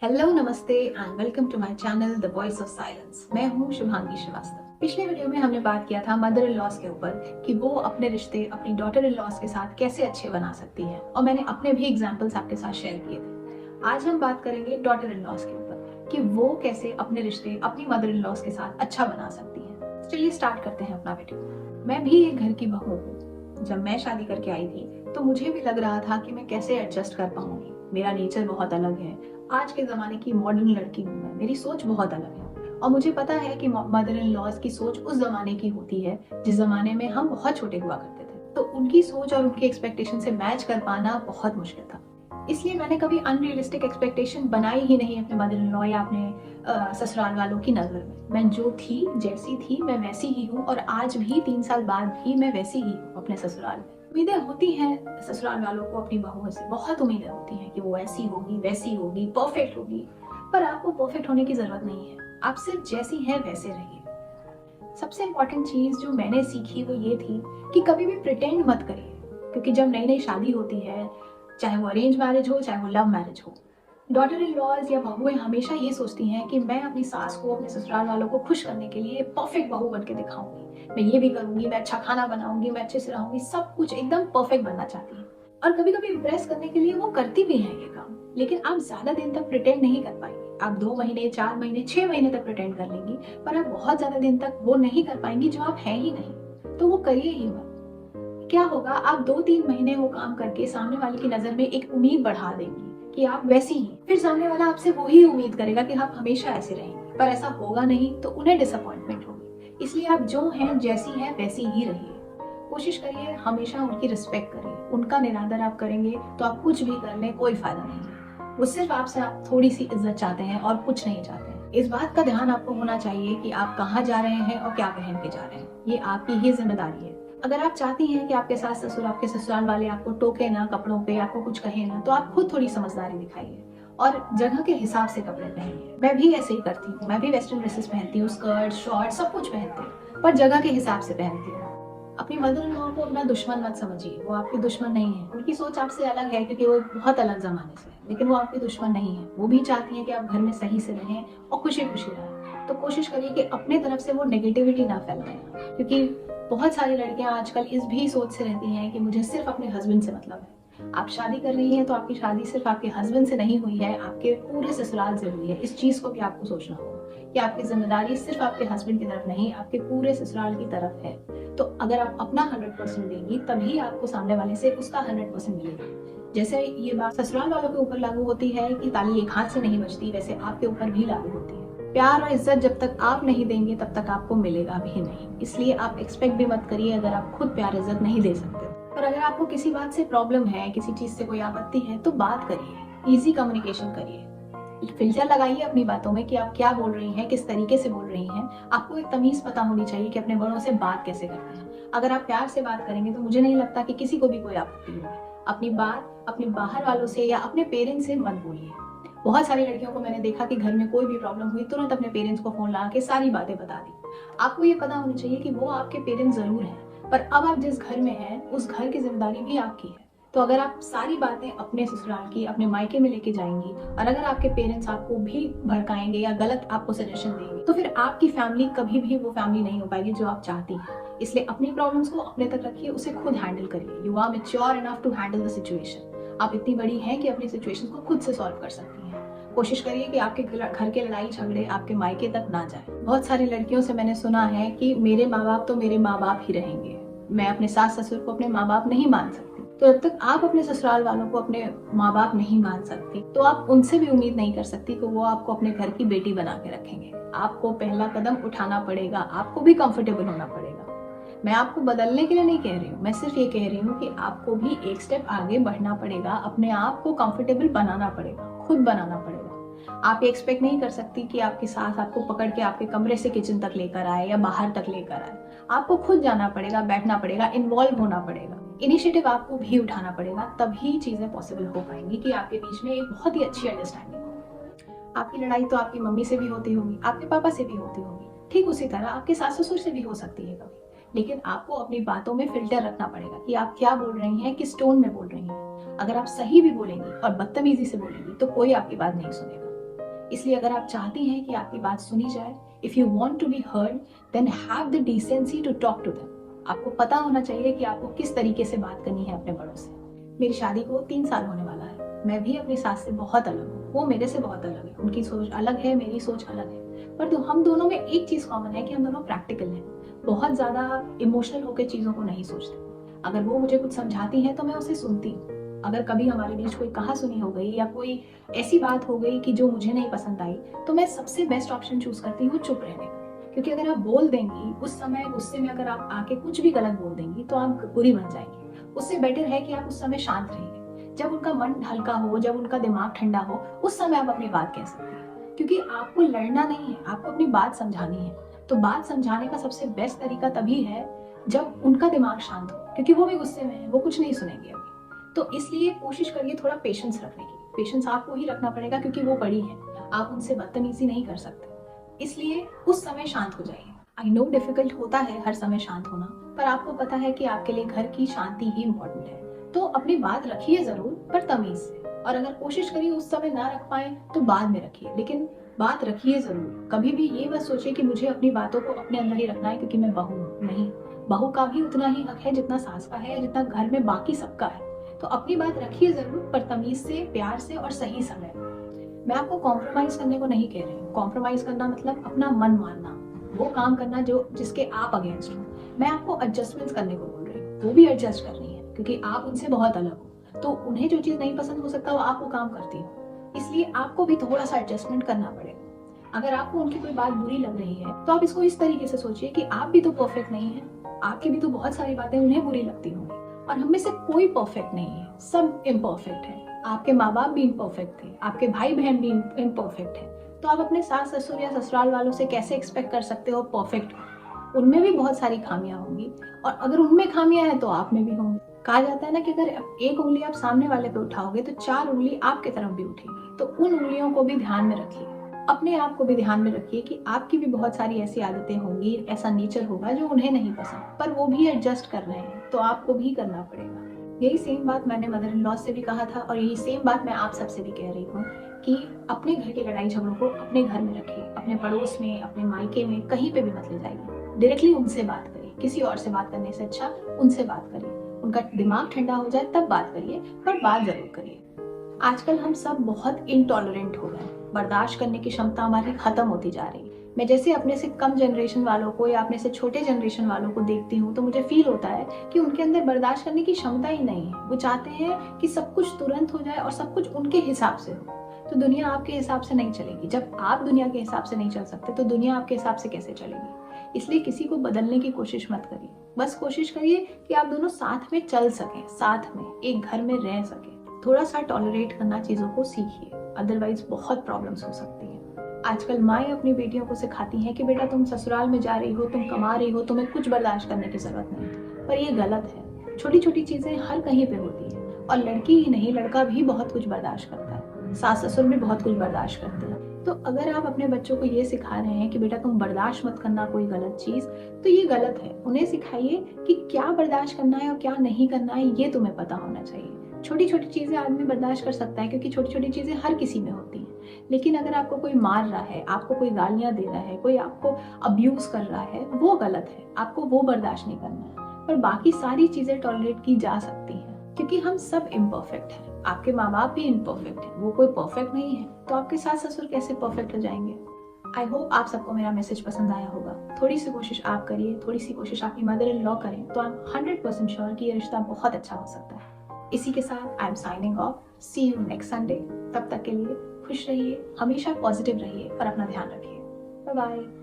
Hello, नमस्ते and welcome to my channel the voice of silence. मैं हूँ शुभांगी श्रीवास्तव। पिछले वीडियो में हमने बात किया था मदर इन लॉज के ऊपर कि वो अपने रिश्ते अपनी डॉटर इन लॉज के साथ कैसे अच्छे बना सकती है, और मैंने अपने भी एग्जांपल्स आपके साथ शेयर किए थे। आज हम बात करेंगे डॉटर इन लॉज के ऊपर कि वो कैसे अपने रिश्ते अपनी मदर इन लॉज के साथ अच्छा बना सकती है। चलिए स्टार्ट करते हैं अपना वीडियो। मैं भी एक घर की बहू हूँ। जब मैं शादी करके आई थी तो मुझे भी लग रहा था कि मैं कैसे एडजस्ट कर पाऊंगी। मेरा नेचर बहुत अलग है। आज के ज़माने की मॉडर्न लड़की हूँ मैं, मेरी सोच बहुत अलग है। और मुझे पता है कि मदर इन लॉज की सोच उस ज़माने की होती है जिस ज़माने में हम बहुत छोटे हुआ करते थे। तो उनकी सोच और उनकी एक्सपेक्टेशन से मैच कर पाना बहुत मुश्किल था। इसलिए मैंने कभी अनरियलिस्टिक एक्सपेक्टेशन बनाई ही नहीं अपने मदर इन लॉ या अपने ससुराल वालों की नज़र में। मैं जो थी, जैसी थी, मैं वैसी ही हूँ, और आज भी 3 साल बाद भी मैं वैसी ही हूँ अपने ससुराल में। उम्मीदें होती हैं ससुराल वालों को अपनी बहुओं से, बहुत उम्मीदें होती हैं कि वो ऐसी होगी, वैसी होगी, परफेक्ट होगी। पर आपको परफेक्ट होने की जरूरत नहीं है। आप सिर्फ जैसी हैं वैसे रहिए। सबसे इम्पोर्टेंट चीज जो मैंने सीखी वो ये थी कि कभी भी प्रिटेंड मत करिए। क्योंकि जब नई नई शादी होती है, चाहे वो अरेंज मैरिज हो चाहे वो लव मैरिज हो, डॉटर इन लॉज या बहुएं हमेशा ये सोचती हैं कि मैं अपनी सास को, अपने ससुराल वालों को खुश करने के लिए परफेक्ट बहू बन के दिखाऊंगी। मैं ये भी करूंगी, मैं अच्छा खाना बनाऊंगी, मैं अच्छे से रहूंगी, सब कुछ एकदम परफेक्ट बनना चाहती है। और कभी कभी इम्प्रेस करने के लिए वो करती भी हैं ये काम। लेकिन आप ज्यादा दिन तक प्रिटेंड नहीं कर पाएंगे। आप 2 महीने, 4 महीने, 6 महीने तक प्रिटेंड कर लेंगी, पर आप बहुत ज्यादा दिन तक वो नहीं कर पाएंगी जो आप हैं ही नहीं। तो वो करिए ही मत। क्या होगा, आप 2-3 महीने वो काम करके सामने वाले की नजर में एक उम्मीद बढ़ा देंगी कि आप वैसी ही। फिर सामने वाला आपसे वही उम्मीद करेगा कि आप हमेशा ऐसे रहेंगे, पर ऐसा होगा नहीं, तो उन्हें डिसअपॉइंटमेंट होगी। इसलिए आप जो हैं, जैसी हैं वैसी ही रहिए। कोशिश करिए हमेशा उनकी रिस्पेक्ट करिए। उनका निरादर आप करेंगे तो आप कुछ भी कर लें, कोई फायदा नहीं है। वो सिर्फ आपसे आप थोड़ी सी इज्जत चाहते हैं और कुछ नहीं चाहते हैं। इस बात का ध्यान आपको होना चाहिए कि आप कहाँ जा रहे हैं और क्या पहन के जा रहे हैं। ये आपकी ही जिम्मेदारी है। अगर आप चाहती हैं कि आपके सास ससुर, आपके ससुराल वाले आपको टोके ना कपड़ों पे, आपको कुछ कहे ना, तो आप खुद थोड़ी समझदारी दिखाइए और जगह के हिसाब से कपड़े पहनिए। मैं भी ऐसे ही करती हूँ। मैं भी वेस्टर्न ड्रेसेस पहनती हूँ, स्कर्ट, शॉर्ट, सब कुछ पहनती हूँ, पर जगह के हिसाब से पहनती हूँ। अपनी मदर इन लॉ को अपना दुश्मन मत समझिए। वो आपकी दुश्मन नहीं है। उनकी सोच आपसे अलग है क्योंकि वो बहुत अलग जमाने से है, लेकिन वो आपकी दुश्मन नहीं है। वो भी चाहती है कि आप घर में सही से रहें और खुशी खुशी रहें। तो कोशिश करिए कि अपने तरफ से वो नेगेटिविटी ना फैलाएं, क्योंकि बहुत सारी लड़कियां आजकल इस भी सोच से रहती हैं कि मुझे सिर्फ अपने हस्बैंड से मतलब है। आप शादी कर रही हैं तो आपकी शादी सिर्फ आपके हस्बैंड से नहीं हुई है, आपके पूरे ससुराल से हुई है। इस चीज को भी आपको सोचना होगा कि आपकी जिम्मेदारी सिर्फ आपके हस्बैंड की तरफ नहीं, आपके पूरे ससुराल की तरफ है। तो अगर आप अपना 100% देंगी, तभी आपको सामने वाले से उसका 100% मिलेगा। जैसे ये बात ससुराल वालों के ऊपर लागू होती है कि ताली एक हाथ से नहीं बजती, वैसे आपके ऊपर भी लागू होती है। प्यार और इज्जत जब तक आप नहीं देंगे तब तक आपको मिलेगा भी नहीं। इसलिए आप एक्सपेक्ट भी मत करिए अगर आप खुद प्यार इज्जत नहीं दे सकते। पर अगर आपको किसी बात से प्रॉब्लम है, किसी चीज से कोई आपत्ति है, तो बात करिए, इजी कम्युनिकेशन करिए। फिल्टर लगाइए अपनी बातों में कि आप क्या बोल रही हैं, किस तरीके से बोल रही हैं। आपको एक तमीज पता होनी चाहिए कि अपने बड़ों से बात कैसे करते हैं। अगर आप प्यार से बात करेंगे तो मुझे नहीं लगता कि किसी को भी कोई आपत्ति होगी। अपनी बात अपने बाहर वालों से या अपने पेरेंट्स से मत बोलिए। बहुत सारी लड़कियों को मैंने देखा कि घर में कोई भी प्रॉब्लम हुई, तुरंत अपने पेरेंट्स को फोन लगा के सारी बातें बता दी। आपको ये पता होना चाहिए कि वो आपके पेरेंट्स जरूर हैं, पर अब आप जिस घर में हैं उस घर की जिम्मेदारी भी आपकी है। तो अगर आप सारी बातें अपने ससुराल की अपने मायके में लेके जाएंगी, और अगर आपके पेरेंट्स आपको भी भड़काएंगे या गलत आपको सजेशन देंगे, तो फिर आपकी फैमिली कभी भी वो फैमिली नहीं हो पाएगी जो आप चाहती हैं। इसलिए अपनी प्रॉब्लम्स को अपने तक रखिए, उसे खुद हैंडल करिए। You are mature enough to handle the situation. आप इतनी बड़ी हैं कि अपनी सिचुएशन को खुद से सॉल्व कर सकती हैं। कोशिश करिए कि आपके घर के लड़ाई झगड़े आपके मायके तक ना जाए। बहुत सारी लड़कियों से मैंने सुना है कि मेरे माँ बाप तो मेरे माँ बाप ही रहेंगे, मैं अपने सास ससुर को अपने माँ बाप नहीं मान सकती। तो जब तक आप अपने ससुराल वालों को अपने माँ बाप नहीं मान सकती, तो आप उनसे भी उम्मीद नहीं कर सकती कि वो आपको अपने घर की बेटी बना के रखेंगे। आपको पहला कदम उठाना पड़ेगा, आपको भी कंफर्टेबल होना पड़ेगा। मैं आपको बदलने के लिए नहीं कह रही हूँ, मैं सिर्फ ये कह रही हूँ कि आपको भी एक स्टेप आगे बढ़ना पड़ेगा, अपने आप को कंफर्टेबल बनाना पड़ेगा, खुद बनाना पड़ेगा। आप ये एक्सपेक्ट नहीं कर सकती कि आपकी सास आपको पकड़ के आपके कमरे से किचन तक लेकर आए या बाहर तक लेकर आए। आपको खुद जाना पड़ेगा, बैठना पड़ेगा, इन्वॉल्व होना पड़ेगा, इनिशिएटिव आपको भी उठाना पड़ेगा। तभी चीजें पॉसिबल हो पाएंगी कि आपके बीच में एक बहुत ही अच्छी अंडरस्टैंडिंग हो। आपकी लड़ाई तो आपकी मम्मी से भी होती होगी, आपके पापा से भी होती होगी, ठीक उसी तरह आपके सास ससुर से भी हो सकती है कभी। लेकिन आपको अपनी बातों में फिल्टर रखना पड़ेगा कि आप क्या बोल रही हैं, किस टोन में बोल रही हैं। अगर आप सही भी बोलेंगी और बदतमीजी से बोलेंगी तो कोई आपकी बात नहीं सुनेगा। इसलिए अगर आप चाहती हैं कि आपकी बात सुनी जाए, if you want to be heard, then have the decency to talk to them. आपको पता होना चाहिए कि आपको किस तरीके से बात करनी है अपने बड़ों से। मेरी शादी को 3 साल होने वाला है। मैं भी अपनी सास से बहुत अलग हूँ, वो मेरे से बहुत अलग है। उनकी सोच अलग है, मेरी सोच अलग है, पर हम दोनों में एक चीज कॉमन है कि हम दोनों प्रैक्टिकल हैं। बहुत ज्यादा इमोशनल होकर चीजों को नहीं सोचते। अगर वो मुझे कुछ समझाती है तो मैं उसे सुनती हूँ। अगर कभी हमारे बीच कोई कहासुनी हो गई या कोई ऐसी बात हो गई कि जो मुझे नहीं पसंद आई, तो मैं सबसे बेस्ट ऑप्शन चूज करती हूँ चुप रहने का। क्योंकि अगर आप बोल देंगी उस समय गुस्से में, अगर आप आके कुछ भी गलत बोल देंगी तो आप बुरी बन जाएंगी। उससे बेटर है कि आप उस समय शांत रहिए। जब उनका मन हल्का हो, जब उनका दिमाग ठंडा हो, उस समय आप अपनी बात कह सकते हैं। क्योंकि आपको लड़ना नहीं है, आपको अपनी बात समझानी है। तो बात समझाने का सबसे बेस्ट तरीका तभी है जब उनका दिमाग शांत हो, क्योंकि वो भी गुस्से में है, वो कुछ नहीं सुनेंगे अभी। तो इसलिए कोशिश करिए थोड़ा पेशेंस रखने की। पेशेंस आपको ही रखना पड़ेगा क्योंकि वो बड़ी है, आप उनसे बदतमीजी नहीं कर सकते। इसलिए उस समय शांत हो जाइए। आई नो डिफिकल्ट होता है हर समय शांत होना, पर आपको पता है कि आपके लिए घर की शांति ही इम्पोर्टेंट है। तो अपनी बात रखिए जरूर, पर तमीज से। और अगर कोशिश करिए उस समय ना रख पाए तो बाद में रखिए, लेकिन बात रखिए जरूर। कभी भी ये मत सोचिए कि मुझे अपनी बातों को अपने अंदर ही रखना है क्योंकि मैं बहू हूँ। नहीं, बहू का भी उतना ही हक है जितना सास का है, जितना घर में बाकी सबका है। तो अपनी बात रखिए जरूर, पर तमीज से, प्यार से और सही समय। मैं आपको कॉम्प्रोमाइज करने को नहीं कह रही हूँ। कॉम्प्रोमाइज करना मतलब अपना मन मानना, वो काम करना जो जिसके आप अगेंस्ट हो। मैं आपको एडजस्टमेंट्स करने को बोल रही हूँ। वो भी एडजस्ट करनी है क्योंकि आप उनसे बहुत अलग हो। तो उन्हें जो चीज नहीं पसंद हो सकता वो आप वो काम करती हो, इसलिए आपको भी थोड़ा सा एडजस्टमेंट करना पड़ेगा। अगर आपको उनकी कोई बात बुरी लग रही है तो आप इसको इस तरीके से सोचिए कि आप भी तो परफेक्ट नहीं है। आपकी भी तो बहुत सारी बातें उन्हें बुरी लगती होंगी, और हम में से कोई परफेक्ट नहीं है, सब इम्परफेक्ट है। आपके माँ बाप भी इम्परफेक्ट थे, आपके भाई बहन भी इम्परफेक्ट है। तो आप अपने सास ससुर या ससुराल वालों से कैसे एक्सपेक्ट कर सकते हो परफेक्ट हो? उनमें भी बहुत सारी खामियां होंगी, और अगर उनमें खामियां हैं तो आप में भी होंगी। कहा जाता है ना कि अगर एक उंगली आप सामने वाले पे उठाओगे तो 4 उंगली आपके तरफ भी उठेगी। तो उन उंगलियों को भी ध्यान में रखिए। अपने आप को भी ध्यान में रखिए कि आपकी भी बहुत सारी ऐसी आदतें होंगी, ऐसा नेचर होगा जो उन्हें नहीं पसंद, पर वो भी एडजस्ट कर रहे हैं, तो आपको भी करना पड़ेगा। यही सेम बात मैंने मदर इन लॉ से भी कहा था, और यही सेम बात मैं आप सबसे भी कह रही हूँ कि अपने घर की लड़ाई झगड़ों को अपने घर में रखिए। अपने पड़ोस में, अपने मायके में, कहीं पे भी मत ले जाइए। डायरेक्टली उनसे बात करिए। किसी और से बात करने से अच्छा उनसे बात करिए। उनका दिमाग ठंडा हो जाए तब बात करिए, पर बात जरूर करिए। आजकल हम सब बहुत इनटॉलरेंट हो गए। बर्दाश्त करने की क्षमता हमारी खत्म होती जा रही है। मैं जैसे अपने से कम जनरेशन वालों को या अपने से छोटे जनरेशन वालों को देखती हूँ तो मुझे फील होता है कि उनके अंदर बर्दाश्त करने की क्षमता ही नहीं है। वो चाहते हैं कि सब कुछ तुरंत हो जाए और सब कुछ उनके हिसाब से हो। तो दुनिया आपके हिसाब से नहीं चलेगी। जब आप दुनिया के हिसाब से नहीं चल सकते तो दुनिया आपके हिसाब से कैसे चलेगी? इसलिए किसी को बदलने की कोशिश मत करिए। बस कोशिश करिए कि आप दोनों साथ में चल सकें, साथ में एक घर में रह सकें। थोड़ा सा टॉलरेट करना चीजों को सीखिए, अदरवाइज बहुत प्रॉब्लम्स हो सकती हैं। आजकल माएँ अपनी बेटियों को सिखाती हैं कि बेटा तुम ससुराल में जा रही हो, तुम कमा रही हो, तुम्हें कुछ बर्दाश्त करने की जरूरत नहीं, पर ये गलत है। छोटी छोटी चीजें हर कहीं पे होती है, और लड़की ही नहीं लड़का भी बहुत कुछ बर्दाश्त करता है, सास ससुर भी बहुत कुछ बर्दाश्त करते हैं। तो अगर आप अपने बच्चों को ये सिखा रहे हैं कि बेटा तुम बर्दाश्त मत करना कोई गलत चीज, तो ये गलत है। उन्हें सिखाइए कि क्या बर्दाश्त करना है और क्या नहीं करना है, ये तुम्हें पता होना चाहिए। छोटी छोटी चीजें आदमी बर्दाश्त कर सकता है क्योंकि छोटी छोटी चीजें हर किसी में होती हैं। लेकिन अगर आपको कोई मार रहा है, आपको कोई गालियां दे रहा है, कोई आपको अब्यूज कर रहा है, वो गलत है। आपको वो बर्दाश्त नहीं करना है। पर बाकी सारी चीजें टॉलरेट की जा सकती हैं क्योंकि हम सब इम्परफेक्ट हैं। आपके माँ बाप भी इम्परफेक्ट हैं, वो कोई परफेक्ट नहीं है। तो आपके सास ससुर कैसे परफेक्ट हो जाएंगे? आई होप आप सबको मेरा मैसेज पसंद आया होगा। थोड़ी सी कोशिश आप करिए, थोड़ी सी कोशिश आपकी मदर इन लॉ करें, तो आई एम 100% श्योर कि ये रिश्ता बहुत अच्छा हो सकता है। इसी के साथ I am signing off. See you next Sunday. तब तक के लिए खुश रहिए, हमेशा पॉजिटिव रहिए और अपना ध्यान रखिए। Bye bye.